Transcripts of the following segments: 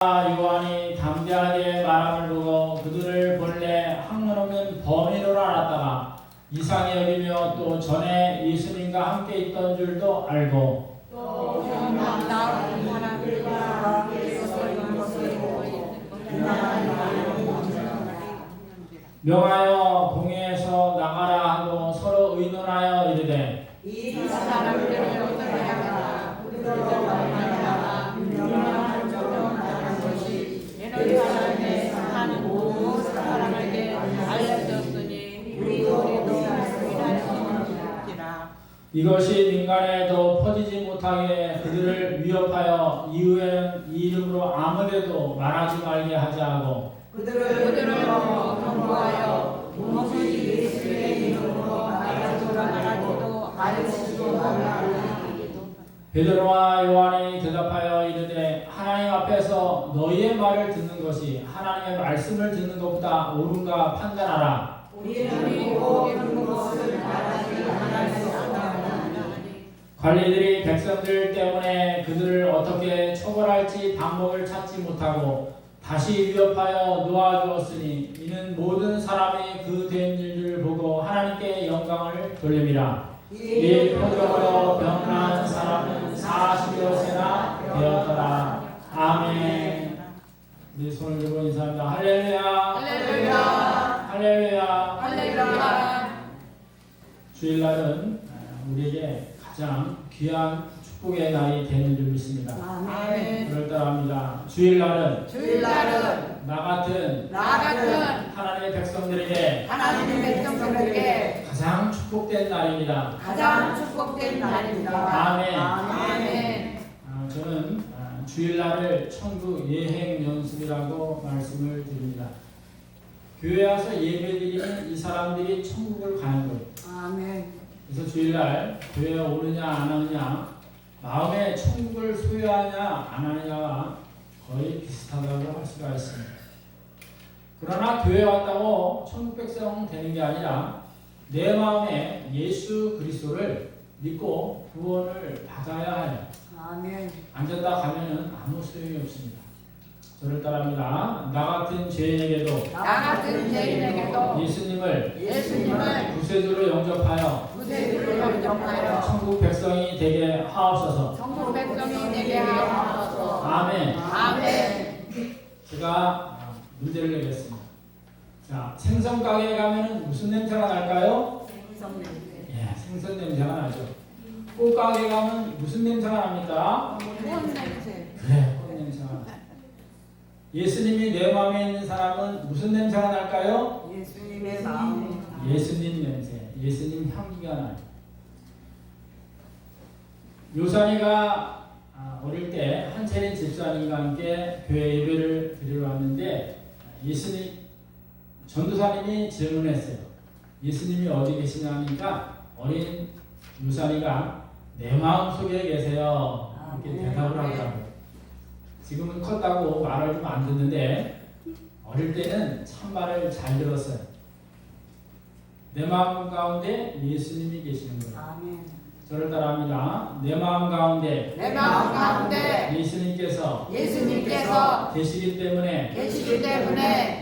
요한이 담대하게 말함을 보고 그들을 본래 학문 없는 범인으로 알았다가 이상히 여기며 또 전에 예수님과 함께 있던 줄도 알고 또 나온 사람들과 함께 서 있는 것을 보고 명하여 공회에서 나가라 하고 서로 의논하여 이르되 이 사람들을 어떻게 하나 그들로 말미암아 유명한 쪽으로 나간 것이 예루살렘에 사는 모든 사람에게 알려졌으니 우리도 일할 수 있는지라. 이것이 민간에도 퍼지지 못하게 그들을 위협하여 이후에는 이 이름으로 아무데도 말하지 말게 하자 하고 그들을 경고하여 무엇이 예수의 이름으로 말하지도 가르치지도 말라. 베드로와 요한이 대답하여 이르되 하나님 앞에서 너희의 말을 듣는 것이 하나님의 말씀을 듣는 것보다 옳은가 판단하라. 우리는 보고 듣는 것을 말하지 않았사오나. 관리들이 백성들 때문에 그들을 어떻게 처벌할지 방법을 찾지 못하고 다시 위협하여 놓아주었으니 이는 모든 사람이 그 된 일들을 보고 하나님께 영광을 돌림이라. 이 표적으로 병난 사람은 40여 세나 되었더라. 아멘. 우리 손을 들고 인사합니다. 할렐루야. 할렐루야. 할렐루야. 할렐루야. 주일날은 우리에게 가장 귀한 축복의 날이 되는 줄 믿습니다. 아멘. 그럴듯합니다. 주일날은 주일날은 나 같은 하나님의 백성들에게 하나님의 백성들에게 가장 축복된 날입니다. 가장 축복된 날입니다. 아멘. 아멘. 저는 주일날을 천국 예행 연습이라고 말씀을 드립니다. 교회 와서 예배드리는 이 사람들이 천국을 가는 거예요. 아멘. 그래서 주일날 교회에 오느냐 안 오느냐, 마음에 천국을 소유하냐 안 하느냐가 거의 비슷하다고 할 수가 있습니다. 그러나 교회 왔다고 천국 백성 되는 게 아니라 내 마음에 예수 그리스도를 믿고 구원을 받아야 해요. 아멘. 앉았다 가면은 아무 소용이 없습니다. 저를 따라합니다. 나 같은 죄인에게도 예수님을 구세주로 영접하여 구세주를 영접하여 천국 백성이 되게 하옵소서. 천국 백성이 되게 하옵소서. 아멘. 아멘. 제가 문제를 내겠습니다. 자, 생선 가게에 가면은 무슨 냄새가 날까요? 생선 냄새. 예, 생선 냄새가 나죠. 꽃 가게에 가면 무슨 냄새가 납니까? 꽃 냄새. 그래, 꽃 냄새가 나. 예수님이 내 마음에 있는 사람은 무슨 냄새가 날까요? 예수님의 마음. 예수님 냄새, 예수님 향기가 나요. 요산이가 어릴 때 한채린 집사님과 함께 교회 예배를 드리러 왔는데 예수님 전도사님이 질문했어요. 예수님이 어디 계시냐 하니까 어린 요산이가 내 마음속에 계세요. 이렇게 대답을 하더라고요. 지금은 컸다고 말을 좀 안 듣는데 어릴 때는 참 말을 잘 들었어요. 내 마음 가운데 예수님이 계시는 거예요. 아멘. 저를 따라합니다. 내 마음 가운데 예수님께서 계시기 때문에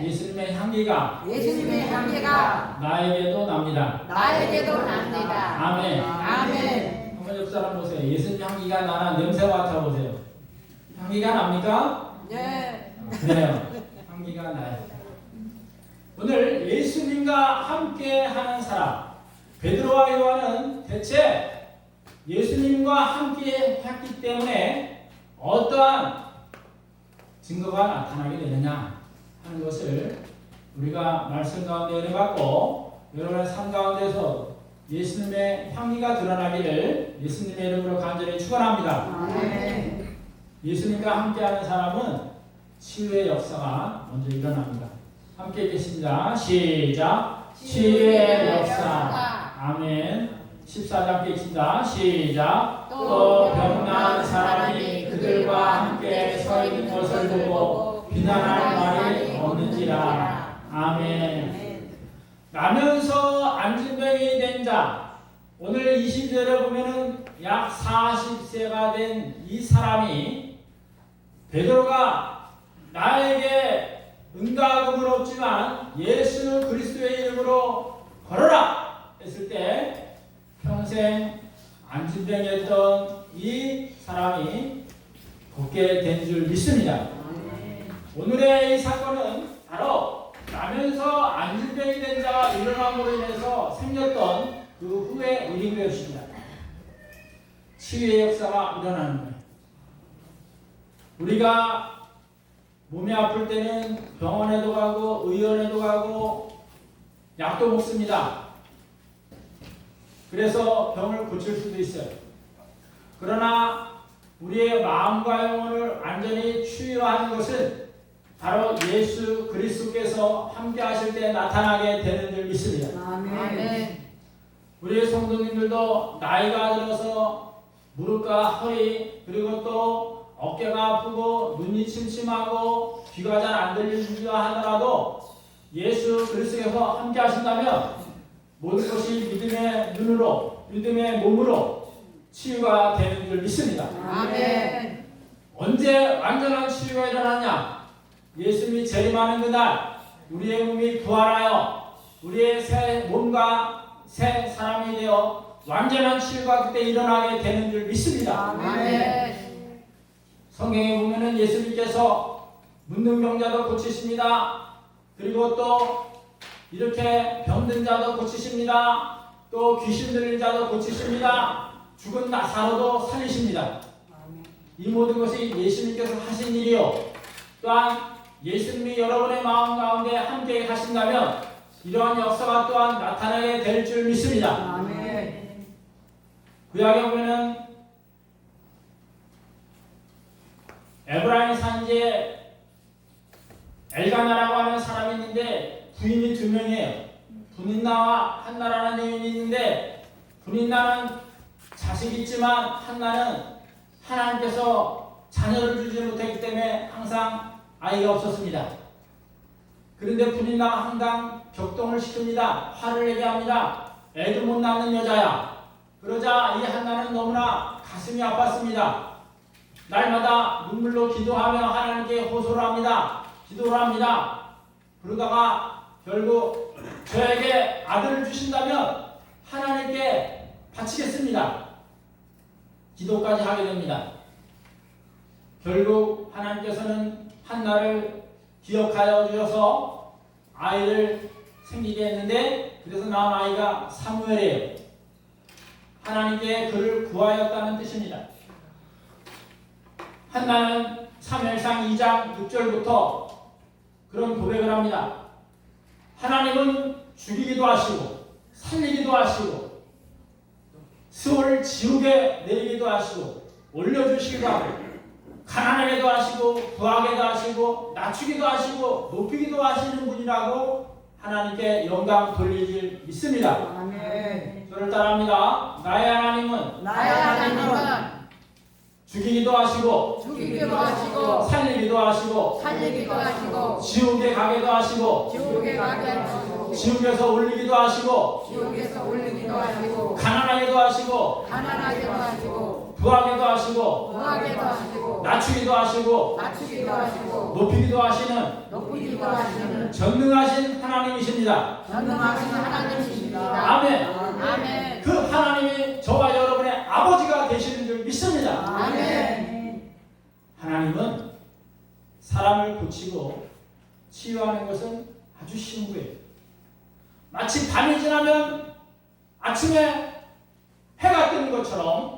예수님의 향기가 나에게도 납니다. 아멘. 한번 옆 사람 보세요. 예수님 향기가 나나 냄새 맡아보세요. 향기가 납니까? 네. 그래요. 향기가 나요. 오늘 예수님과 함께 하는 사람 베드로와 요한은 대체 예수님과 함께 했기 때문에 어떠한 증거가 나타나게 되느냐 하는 것을 우리가 말씀 가운데 은혜 받고 여러분의 삶 가운데서 예수님의 향기가 드러나기를 예수님의 이름으로 간절히 축원합니다. 아멘. 예수님과 함께하는 사람은 치유의 역사가 먼저 일어납니다. 함께 계십니다. 시작. 치유의 역사. 아멘. 14장 함께 있습니다. 시작. 또 병난 사람이 그들과 함께 서 있는 것을 보고 비난할 말이 없는지라. 아멘. 나면서 안진병이 된 자, 오늘 20절에 보면은 약 40세가 된 이 사람이 베드로가 나에게 은과 금은 없지만 예수 그리스도의 이름으로 걸어라 했을 때 평생 안진병이었던 이 사람이 걷게 된 줄 믿습니다. 오늘의 이 사건은 바로 나면서 안진병이 된 자가 일어남으로 인해서 생겼던 그 후의 일인 것입니다. 치유의 역사가 일어나는 거예요. 우리가 몸이 아플 때는 병원에도 가고 의원에도 가고 약도 먹습니다. 그래서 병을 고칠 수도 있어요. 그러나 우리의 마음과 영혼을 완전히 치유하는 것은 바로 예수 그리스도께서 함께 하실 때 나타나게 되는 줄 믿습니다. 아멘. 우리의 성도님들도 나이가 들어서 무릎과 허리 그리고 또 어깨가 아프고 눈이 침침하고 귀가 잘 안 들리려 하더라도 예수 그리스도께서 함께 하신다면 모든 것이 믿음의 눈으로 믿음의 몸으로 치유가 되는 줄 믿습니다. 아멘. 언제 완전한 치유가 일어나냐? 예수님이 재림하는 그날 우리의 몸이 부활하여 우리의 새 몸과 새 사람이 되어 완전한 치유가 그때 일어나게 되는 줄 믿습니다. 아멘. 성경에 보면은 예수님께서 문둥병자도 고치십니다. 그리고 또 이렇게 병든 자도 고치십니다. 또 귀신 들린 자도 고치십니다. 죽은 나사로도 살리십니다. 이 모든 것이 예수님께서 하신 일이요. 또한 예수님이 여러분의 마음 가운데 함께 하신다면 이러한 역사가 또한 나타나게 될 줄 믿습니다. 아멘. 구약에 보면은 에브라임 산지에 엘가나라고 하는 사람이 있는데 부인이 2명이에요. 분인나와 한나라는 여인이 있는데 분인나는 자식이 있지만 한나는 하나님께서 자녀를 주지 못했기 때문에 항상 아이가 없었습니다. 그런데 분인나가 항상 격동을 시킵니다. 화를 내게 합니다. 애도 못 낳는 여자야. 그러자 이 한나는 너무나 가슴이 아팠습니다. 날마다 눈물로 기도하며 하나님께 호소를 합니다. 기도를 합니다. 그러다가 결국 저에게 아들을 주신다면 하나님께 바치겠습니다. 기도까지 하게 됩니다. 결국 하나님께서는 한나를 기억하여 주셔서 아이를 생기게 했는데 그래서 낳은 아이가 사무엘이에요. 하나님께 그를 구하였다는 뜻입니다. 한나는 사무엘상 2장 6절부터 그런 고백을 합니다. 하나님은 죽이기도 하시고 살리기도 하시고 스올 지옥에 내리기도 하시고 올려주시기도 하고 가난하게도 하시고 부하게도 하시고 낮추기도 하시고 높이기도 하시는 분이라고 하나님께 영광 돌리길 믿습니다. 아멘. 저를 따라합니다. 나의 하나님은 나의 하나님은 죽이기도 하시고 죽이기도 하시고 살리기도 하시고 살리기도 하시고 지옥에 가게도 하시고 지옥에 가게 하시고 지옥에서 올리기도 하시고 지옥에서 올리기도 하시고 가난하게도 하시고 가난하게도 하시고 부하게도 하시고 부하게도 하시고 낮추기도 하시고 낮추기도 하시고 높이기도 하시는 높이기도 하시는 전능하신 하나님이십니다. 전능하신 하나님이십니다. 아멘. 아멘. 그 하나님이 저와 여러분의 아버지가 되시는 줄 믿습니다. 아멘. 하나님은 사람을 고치고 치유하는 것은 아주 쉬운 거예요. 마치 밤이 지나면 아침에 해가 뜨는 것처럼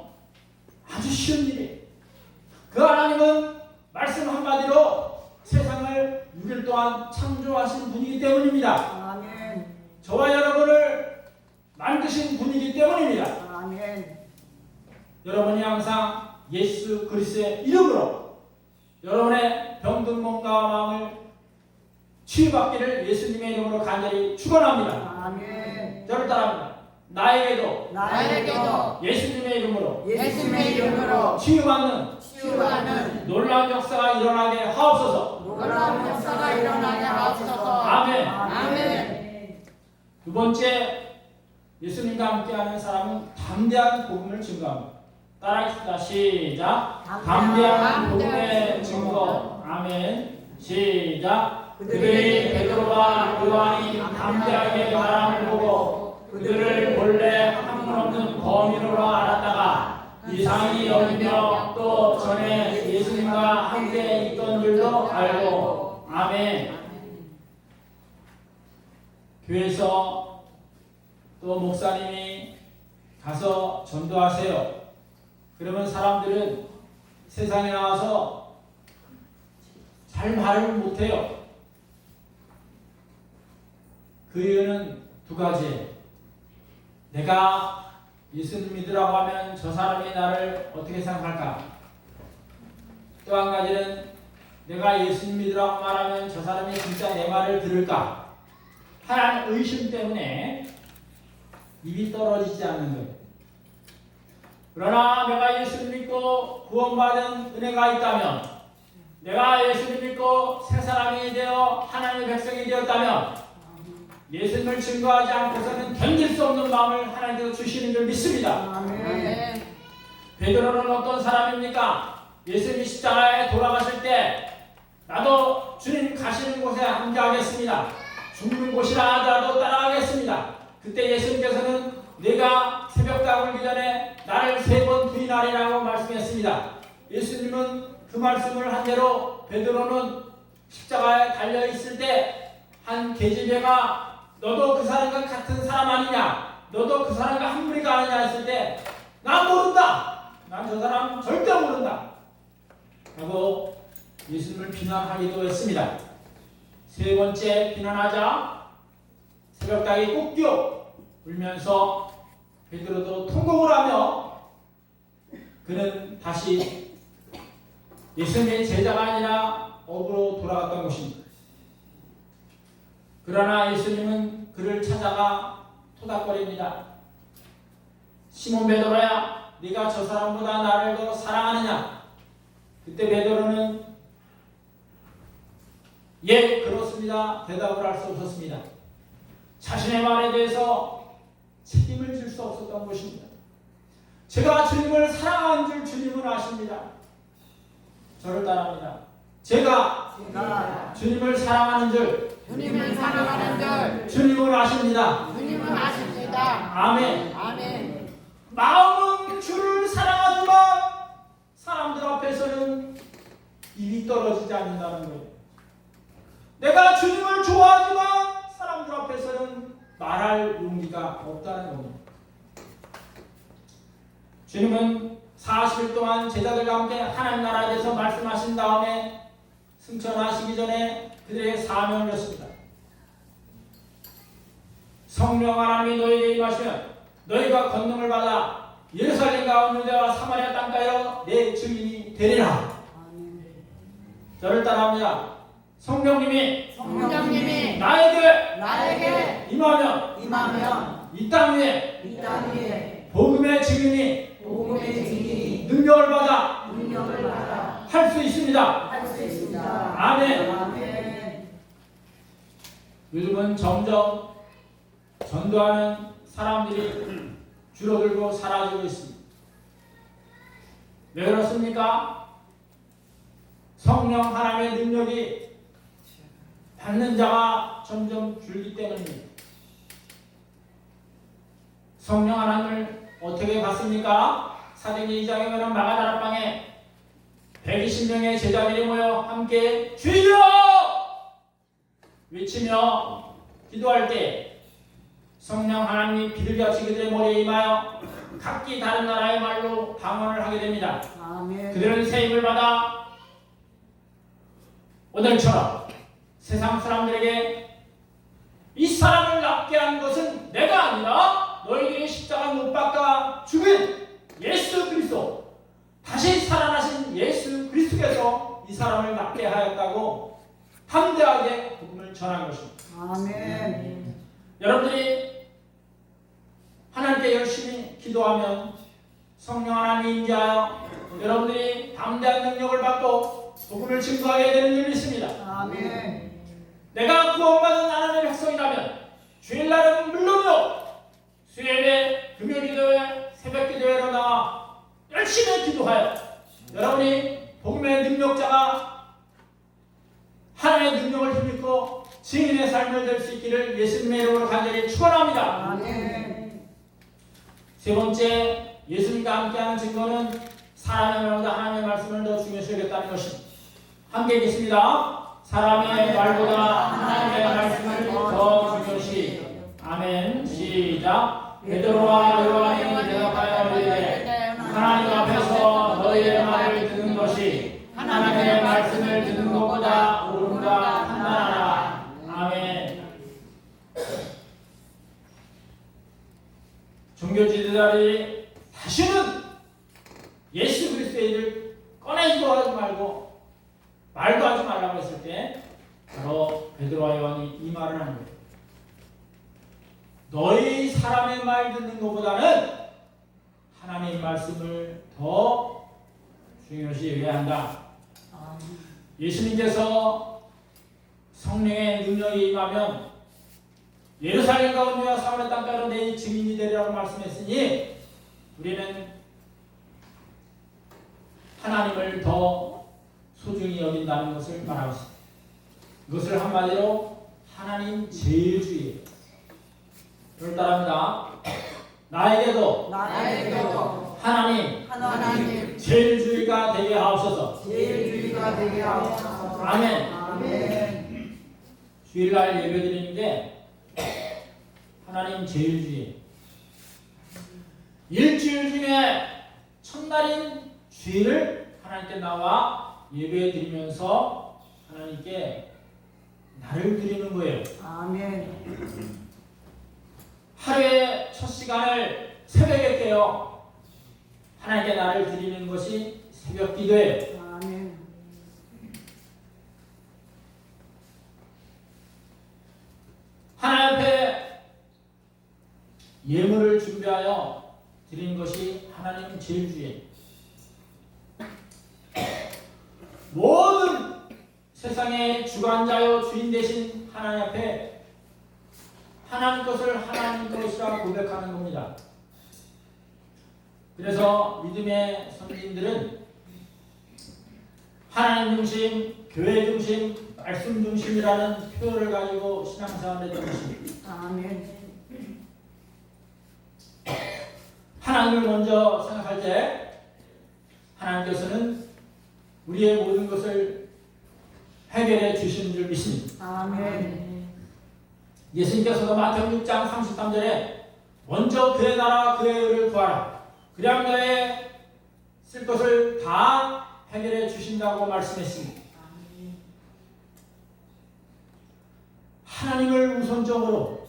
아주 쉬운 일이에요. 그 하나님은 말씀 한마디로 세상을 6일 동안 창조하신 분이기 때문입니다. 아멘. 저와 여러분을 만드신 분이기 때문입니다. 아멘. 여러분이 항상 예수 그리스도의 이름으로 여러분의 병든 몸과 마음을 치유받기를 예수님의 이름으로 간절히 축원합니다. 아멘. 저를 따라합니다. 나에게도 나에게도 예수님의 이름으로 예수님의 이름으로 치유받는 치유하는 놀라운 역사가 일어나게 하옵소서. 놀라운 역사가 일어나게 하옵소서. 아멘. 아멘. 두 번째, 예수님과 함께하는 사람은 담대한 복음을 증거합니다. 따라하겠습니다. 시작. 담대한 복음의 증거. 아멘. 시작. 그들이 베드로와 요한이 담대하게 말함을 보고 그들을 본래 학문 없는 범인으로 알았다가 이상히 여기며 또 전에 예수님과 함께 있던 줄도 알고. 아멘. 교회에서 또 목사님이 가서 전도하세요. 그러면 사람들은 세상에 나와서 잘 말을 못해요. 그 이유는 두 가지예요. 내가 예수님 믿으라고 하면 저 사람이 나를 어떻게 생각할까? 또 한 가지는 내가 예수님 믿으라고 말하면 저 사람이 진짜 내 말을 들을까? 하나는 의심 때문에 입이 떨어지지 않는 거예요. 그러나 내가 예수님 믿고 구원받은 은혜가 있다면, 내가 예수님 믿고 새 사람이 되어 하나님의 백성이 되었다면 예수님을 증거하지 않고서는 견딜 수 없는 마음을 하나님께서 주시는 줄 믿습니다. 아멘. 베드로는 어떤 사람입니까? 예수님이 십자가에 돌아가실 때 나도 주님 가시는 곳에 함께하겠습니다. 죽는 곳이라 하더라도 따라가겠습니다. 그때 예수님께서는 내가 새벽다 울기 전에 나를 3번 부인하리라고 말씀했습니다. 예수님은 그 말씀을 한 대로 베드로는 십자가에 달려있을 때 한 계집애가 너도 그 사람과 같은 사람 아니냐? 너도 그 사람과 한 무리가 아니냐 했을 때 난 모른다. 난 저 사람 절대 모른다. 하고 예수님을 비난하기도 했습니다. 3번째 비난하자 새벽닭이 꼭 울면서 베드로도 통곡을 하며 그는 다시 예수님의 제자가 아니라 업으로 돌아갔던 것입니다. 그러나 예수님은 그를 찾아가 토닥거립니다. 시몬 베드로야, 네가 저 사람보다 나를 더 사랑하느냐? 그때 베드로는 예, 그렇습니다. 대답을 할 수 없었습니다. 자신의 말에 대해서 책임을 질 수 없었던 것입니다. 제가 주님을 사랑하는 줄 주님은 아십니다. 저를 따라합니다. 제가 주님을 사랑하는 줄 주님을 사랑하는 줄 주님은 아십니다. 주님은 아십니다. 아멘. 아멘. 마음은 주를 사랑하지만 사람들 앞에서는 입이 떨어지지 않는다는 거예요. 내가 주님을 좋아하지만 사람들 앞에서는 말할 용기가 없다는 겁니다. 주님은 40일 동안 제자들과 함께 하나님 나라에 대해서 말씀하신 다음에 승천하시기 전에 그들에게 사명을 줬습니다. 성령 하나님이 너희에게 임하시면 너희가 권능을 받아 예루살렘과 유대와 사마리아 땅까지로 내 증인이 되리라. 저를 따라합니다. 성령님이 나에게 임하면 이 땅 위에 복음의 증인이 능력을 받아 할 수 있습니다. 아멘. 요즘은 점점 전도하는 사람들이 줄어들고 사라지고 있습니다. 왜 그렇습니까? 성령 하나님의 능력이 받는 자가 점점 줄기 때문입니다. 성령 하나님을 어떻게 받습니까? 사도행전 2장에 보면 마가다락방에 120명의 제자들이 모여 함께 주여 외치며 기도할 때 성령 하나님이 비둘기같이 그들의 머리에 임하여 각기 다른 나라의 말로 방언을 하게 됩니다. 그들은 새 힘을 받아 오늘처럼 세상 사람들에게 이 사람을 낫게 한 것은 내가 아니라 너희들이 십자가 못 박아 죽은 예수 그리스도, 다시 살아나신 예수 그리스도께서 이 사람을 낫게 하였다고 담대하게 복음을 전한 것입니다. 아멘. 여러분들이 하나님께 열심히 기도하면 성령 하나님이 임재하여 여러분들이 담대한 능력을 받고 복음을 증거하게 되는 줄 믿습니다. 아멘. 내가 구원받은 하나님의 백성이라면 주일날은 물론이요 수요일에 금요일기도회 새벽기도회로 나와 열심히 기도하여 여러분이 복음의 능력자가 하나님의 능력을 힘입고 증인의 삶을 될 수 있기를 예수님의 이름으로 간절히 축원합니다. 아멘. 세 번째, 예수님과 함께하는 증거는 사람의 말보다 하나님의 말씀을 더 중요시 여겼다는 것입니다. 함께 읽겠습니다. 사람의 말보다 하나님의 말씀을 더 중요시. 아멘. 시작. 베드로와 요한이 대답하여 이르되 하나님 앞에서 너희의 말을 듣는 것이 하나님의 말씀을 듣는 것보다 옳은가 판단하라. 아멘. 종교 지도자들이 다시는 예수 그리스도의 일을 꺼내지도 하지 말고 말도 하지 말라고 했을 때 바로 베드로와 요한이 이 말을 한 거예요. 너희 사람의 말 듣는 것보다는 하나님 말씀을 더 중요시 여겨야 한다. 예수님께서 성령의 능력이 임하면 예루살렘 가운데와 사마리아 땅가로 내 증인이 되리라고 말씀했으니 우리는 하나님을 더 소중히 여긴다는 것을 말하고 있습니다. 이것을 한마디로 하나님 제일주의. 그걸 따릅니다. 나에게도 하나님 제일주의가 되게 하옵소서. 아멘. 주일날 예배드리는데 하나님 제일주의. 일주일 중에 첫날인 주일을 하나님께 나와 예배드리면서 하나님께 나를 드리는 거예요. 아멘. 하루의 첫 시간을 새벽에 깨어 하나님께 나를 드리는 것이 새벽 기도예요. 아멘. 하나님 앞에 예물을 준비하여 드리는 것이 하나님 제일주의. 모든 세상의 주관자요 주인 되신 하나님 앞에 하나님 것을 하나님 것이라 고백하는 겁니다. 그래서 믿음의 선진들은 하나님 중심, 교회 중심, 말씀 중심이라는 표현을 가지고 신앙생활을 했던 것입니다. 아멘. 하나님을 먼저 생각할 때 하나님께서는 우리의 모든 것을 해결해 주시는 줄 믿습니다. 아멘. 예수님께서도 마태복음 6장 33절에 먼저 그의 나라와 그의 의를 구하라. 그리하면 너의 쓸 것을 다 해결해 주신다고 말씀했습니다. 하나님을 우선적으로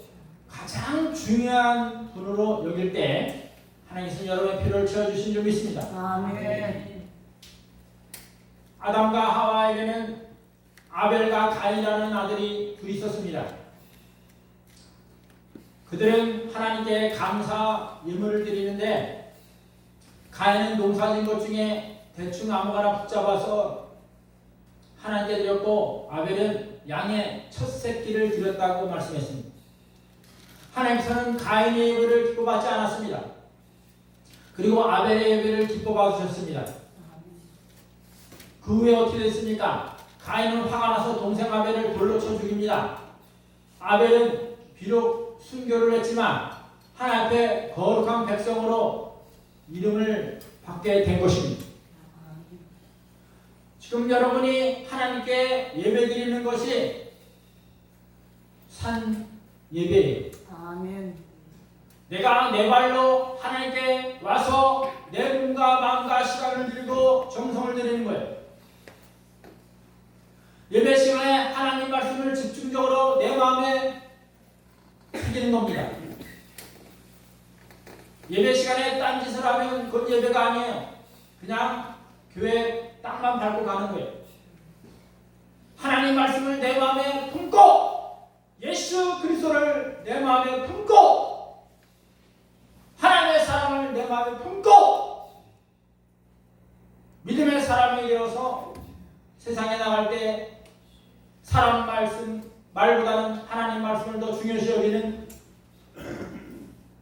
가장 중요한 분으로 여길 때 하나님께서 여러분의 필요를 채워주신 줄 믿습니다. 아멘. 아담과 하와에게는 아벨과 가인이라는 아들이 둘이 있었습니다. 그들은 하나님께 감사 예물을 드리는데 가인은 농사진 것 중에 대충 아무거나 붙잡아서 하나님께 드렸고 아벨은 양의 첫 새끼를 드렸다고 말씀했습니다. 하나님께서는 가인의 예배를 기뻐받지 않았습니다. 그리고 아벨의 예배를 기뻐받아 주셨습니다. 그 후에 어떻게 됐습니까? 가인은 화가 나서 동생 아벨을 돌로 쳐 죽입니다. 아벨은 비록 순교를 했지만 하나님 앞에 거룩한 백성으로 이름을 받게 된 것입니다. 지금 여러분이 하나님께 예배드리는 것이 산 예배예요. 아멘. 내가 내 발로 하나님께 와서 내 몸과 마음과 시간을 들이고 정성을 드리는 거예요. 예배 시간에 하나님 말씀을 집중적으로 내 마음에 새기는 겁니다. 예배 시간에 딴짓을 하면 그건 예배가 아니에요. 그냥 교회 땅만 밟고 가는 거예요. 하나님 말씀을 내 마음에 품고 예수 그리스도를 내 마음에 품고 하나님의 사랑을 내 마음에 품고 믿음의 사람이 되어서 세상에 나갈 때 사람 말씀 말보다는 하나님 말씀을 더 중요시 여기는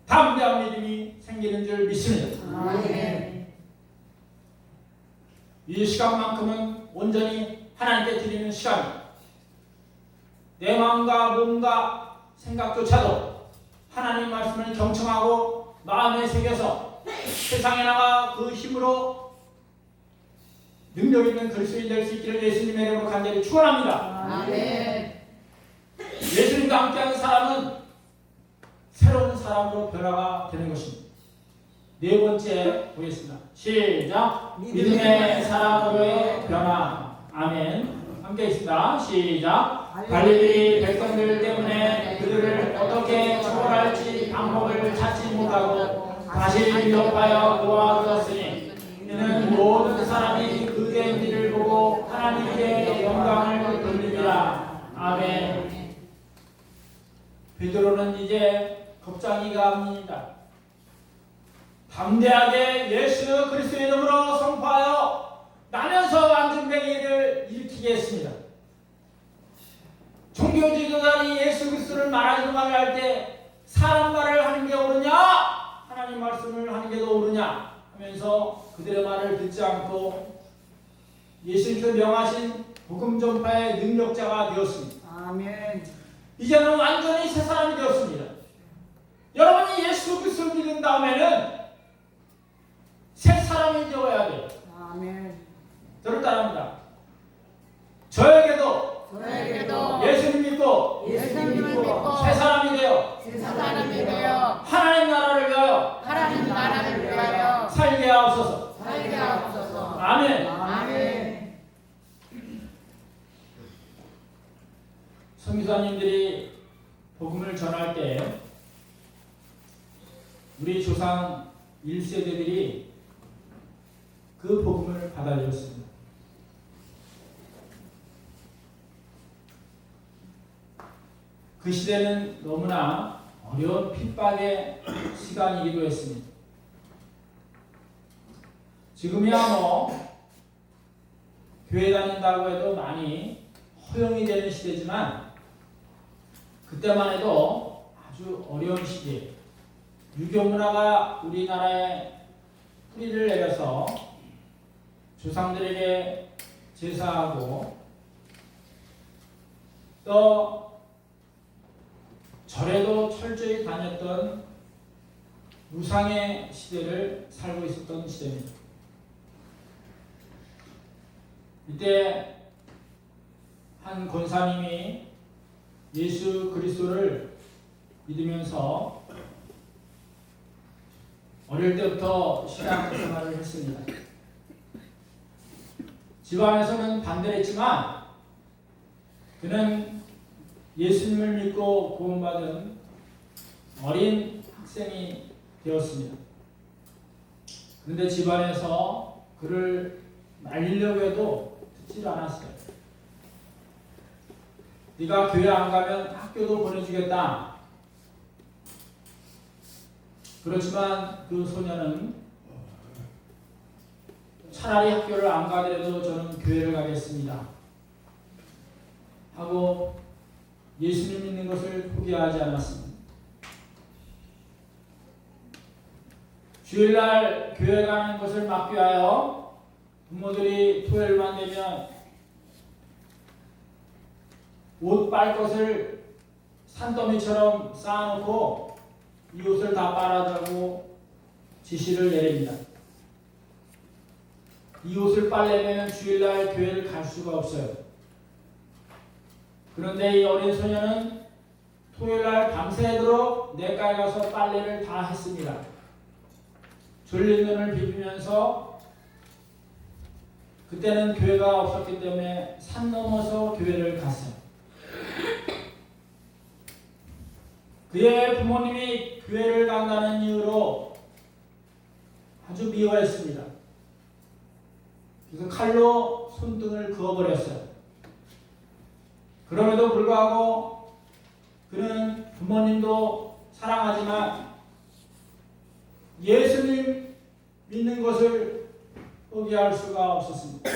담대한 믿음이 생기는 줄 믿습니다. 아멘. 이 시간만큼은 온전히 하나님께 드리는 시간입니다. 내 마음과 몸과 생각조차도 하나님 말씀을 경청하고 마음에 새겨서 세상에 나가 그 힘으로 능력 있는 그리스도인 될 수 있기를 예수님의 이름으로 간절히 축원합니다. 아멘. 예수님과 함께하는 사람은 새로운 사람으로 변화가 되는 것입니다. 네 번째 보겠습니다. 시작. 믿음의 사람으로의 변화. 아멘. 함께 있습니다. 시작. 갈릴리 백성들 때문에 그들을 어떻게 처벌할지 방법을 찾지 못하고 다시 위협하여 놓아두었으니 이는 모든 사람이 그의 일을 보고 하나님께 영광을 돌리리라. 아멘. 베드로는 이제 겁장이가 합니다. 담대하게 예수 그리스도의 이름으로 선포하여 나면서 안전뱅이를 일으키게 했습니다. 종교 지도자들이 예수 그리스도를 말하지 말을 할 때 사람 말을 하는 게 옳으냐 하나님 말씀을 하는 게 더 옳으냐 하면서 그들의 말을 듣지 않고 예수님께서 명하신 복음 전파의 능력자가 되었습니다. 아멘. 이제는 완전히 새 사람이 되었습니다. 여러분이 예수 그리스도를 믿은 다음에는 새 사람이 되어야 돼요. 아멘. 저를 따라합니다. 저에게도 저에게도 예수님 믿고 예수님을 믿고 새 사람이 되어 새 사람이 되어 하나님 나라를 위하여 하나님 나라를 위하여 살게 하옵소서. 살게 하옵소서. 아멘. 아멘. 선교사님들이 복음을 전할 때 우리 조상 1세대들이 그 복음을 받아들였습니다. 그 시대는 너무나 어려운 핍박의 시간이기도 했습니다. 지금이야 교회 다닌다고 해도 많이 허용이 되는 시대지만 그때만 해도 아주 어려운 시기에 유교 문화가 우리나라에 뿌리를 내려서 조상들에게 제사하고 또 절에도 철저히 다녔던 무상의 시대를 살고 있었던 시대입니다. 이때 한 권사님이 예수 그리스도를 믿으면서 어릴 때부터 신앙 생활을 했습니다. 집안에서는 반대를 했지만 그는 예수님을 믿고 구원받은 어린 학생이 되었습니다. 그런데 집안에서 그를 말리려고 해도 듣지 않았어요. 네가 교회 안 가면 학교도 보내주겠다. 그렇지만 그 소녀는 차라리 학교를 안 가더라도 저는 교회를 가겠습니다 하고 예수님 믿는 것을 포기하지 않았습니다. 주일날 교회 가는 것을 막기 위하여 부모들이 토요일만 되면 옷 빨 것을 산더미처럼 쌓아놓고 이 옷을 다 빨아자고 지시를 내립니다. 이 옷을 빨려면 주일날 교회를 갈 수가 없어요. 그런데 이 어린 소녀는 토요일날 밤새도록 내과에 가서 빨래를 다 했습니다. 졸린 눈을 비비면서 그때는 교회가 없었기 때문에 산 넘어서 교회를 갔어요. 그의 부모님이 교회를 간다는 이유로 아주 미워했습니다. 그래서 칼로 손등을 그어버렸어요. 그럼에도 불구하고 그는 부모님도 사랑하지만 예수님 믿는 것을 포기할 수가 없었습니다.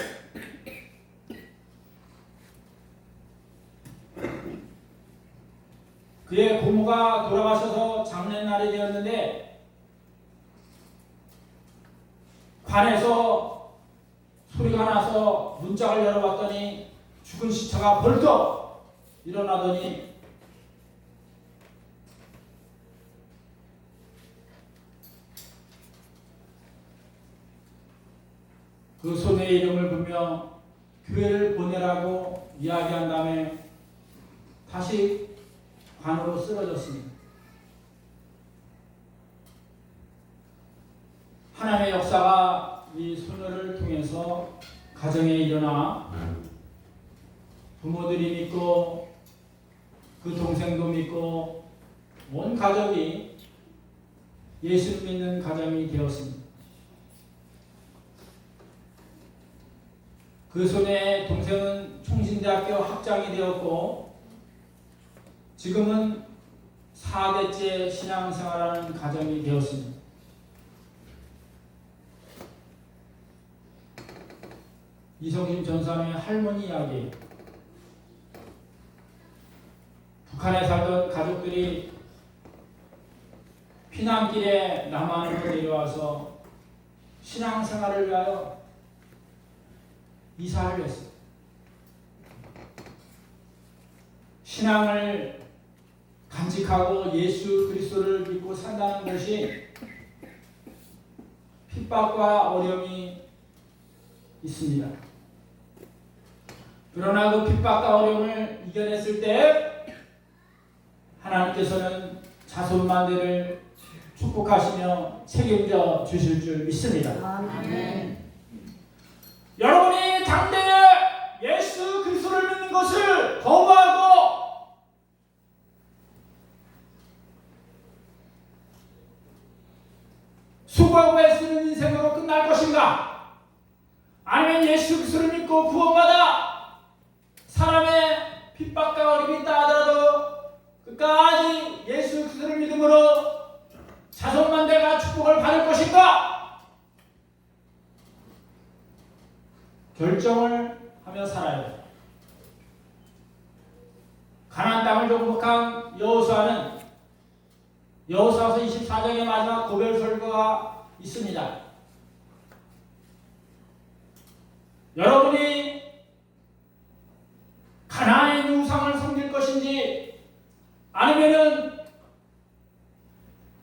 그의 고모가 돌아가셔서 장례날이 되었는데 관에서 소리가 나서 문짝을 열어봤더니 죽은 시체가 벌떡 일어나더니 그 소녀의 이름을 부르며 교회를 보내라고 이야기한 다음에 다시 관으로 쓰러졌습니다. 하나님의 역사가 이 소녀를 통해서 가정에 일어나 부모들이 믿고 그 동생도 믿고 온 가족이 예수를 믿는 가정이 되었습니다. 그 소녀의 동생은 총신대학교 학장이 되었고 지금은 4대째 신앙생활하는 가정이 되었습니다. 이성심 전사님의 할머니 이야기. 북한에 살던 가족들이 피난길에 남한으로 내려와서 신앙생활을 위하여 이사를 했어요. 신앙을 간직하고 예수 그리스도를 믿고 산다는 것이 핍박과 어려움이 있습니다. 그러나 그 핍박과 어려움을 이겨냈을 때 하나님께서는 자손만대를 축복하시며 책임져 주실 줄 믿습니다. 아멘. 여러분이 당대에 예수 그리스도를 믿는 것을 거부하고 수고하고 애쓰는 인생으로 끝날 것인가? 아니면 예수 그리스도를 믿고 구원받아 사람의 핍박과 어려움이 있다 하더라도 끝까지 예수 그리스도를 믿음으로 자손만대가 축복을 받을 것인가? 결정을 하며 살아야 돼. 가나안 땅을 정복한 여호수아는 여호수아서 24장의 마지막 고별 설교가 있습니다. 여러분이 가나안의 우상을 섬길 것인지 아니면은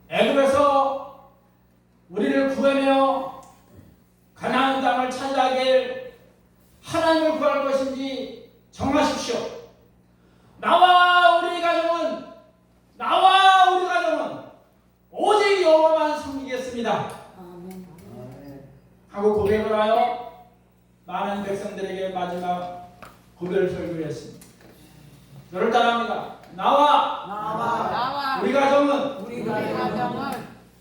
애굽에서 우리를 구해내어 가나안 땅을 차지하길 하나님을 구할 것인지 정하십시오. 나와 우리 가정은 오직 여호와만 섬기겠습니다 아멘. 하고 고백을 하여 많은 백성들에게 마지막 고별 설교를 했습니다. 저를 따라합니다. 나와 우리 가정은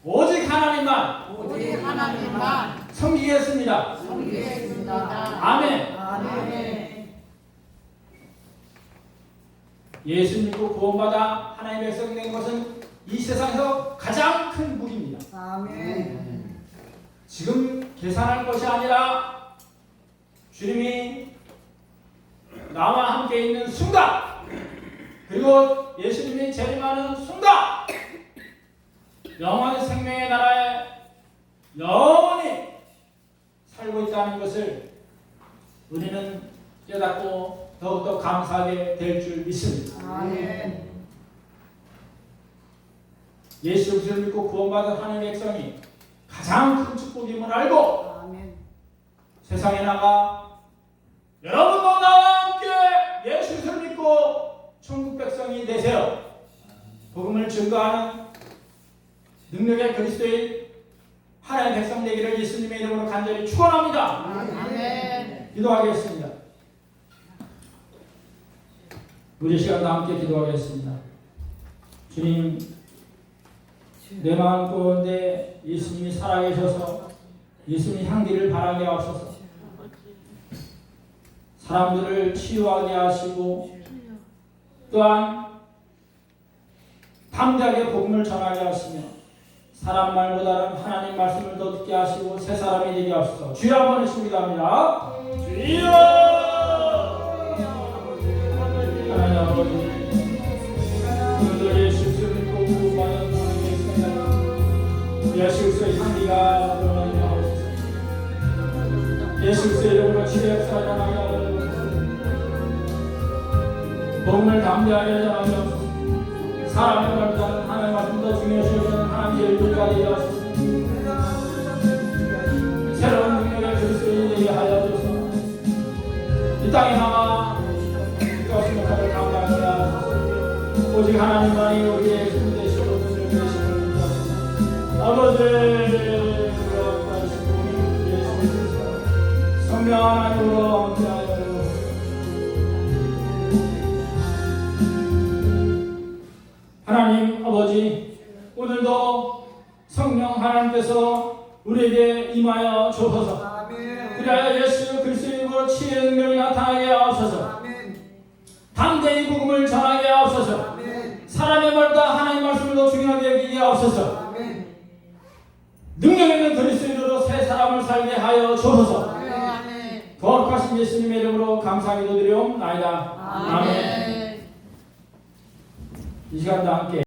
오직 하나님만 섬기겠습니다. 아멘. 예수 믿고 구원받아 하나님의 백성이 된 것은 이 세상에서 가장 큰 복입니다. 아멘. 지금 계산할 것이 아니라 주님이 나와 함께 있는 순간, 그리고 예수님이 재림하는 순간 영원한 생명의 나라에 영원히 살고 있다는 것을 우리는 깨닫고 더욱더 감사하게 될 줄 믿습니다. 아멘. 예수 그리스도를 믿고 구원받은 하나님의 백성이 가장 큰 축복임을 알고 아멘. 세상에 나가 여러분도 나와 함께 예수 그리스도를 믿고 천국 백성이 되세요. 복음을 증거하는 능력의 그리스도인 하나님의 백성 되기를 예수님의 이름으로 간절히 축원합니다. 아멘. 기도하겠습니다. 우리 시간 다 함께 기도하겠습니다. 주님, 내 마음 가운데 예수님이 살아계셔서 예수님 향기를 바라게 하옵소서. 사람들을 치유하게 하시고 또한 담대하게 복음을 전하게 하시며 사람 말보다는 하나님 말씀을 더 듣게 하시고 새 사람이 되게 하옵소서. 주여 한번 기도합니다. 주여! 하나님 아버지, 오늘도 예수 그리스도를 믿고 구원받은 하나님의 백성들, 예수 그리스도의 향기가 드러나게 하옵소서. 예수 그리스도의 이름으로 치료 역사를 하게 하옵소서. 복음을 담대하게 전하며 사람의 말보다는 하나님의 말씀 더 중요시 여기는 하나님의 일들까지 되어서 새로운 능력의 그리스도인이 되게 하여 주소서. 이 땅에 나가 뜻없이 못하게 감당하게 하소서. 오직 하나님만이 우리의 힘이 되시고 능력이 되시고 아버지 성령 하나님으로 함께하여 하나님 아버지 오늘도 성령 하나님께서 우리에게 임하여 주소서. 그리하여 예수 그리스도의 이름으로 치유의 능력이 나타나게 하옵소서. 담대히 복음을 전하게 하옵소서. 사람의 말보다 하나님의 말씀을 더 중요하게 여기게 하옵소서. 능력 있는 그리스도인으로 새 사람을 살게 하여 주소서. 거룩하신 예수님의 이름으로 감사하게 드리옵나이다. 아멘. 이 시간도 함께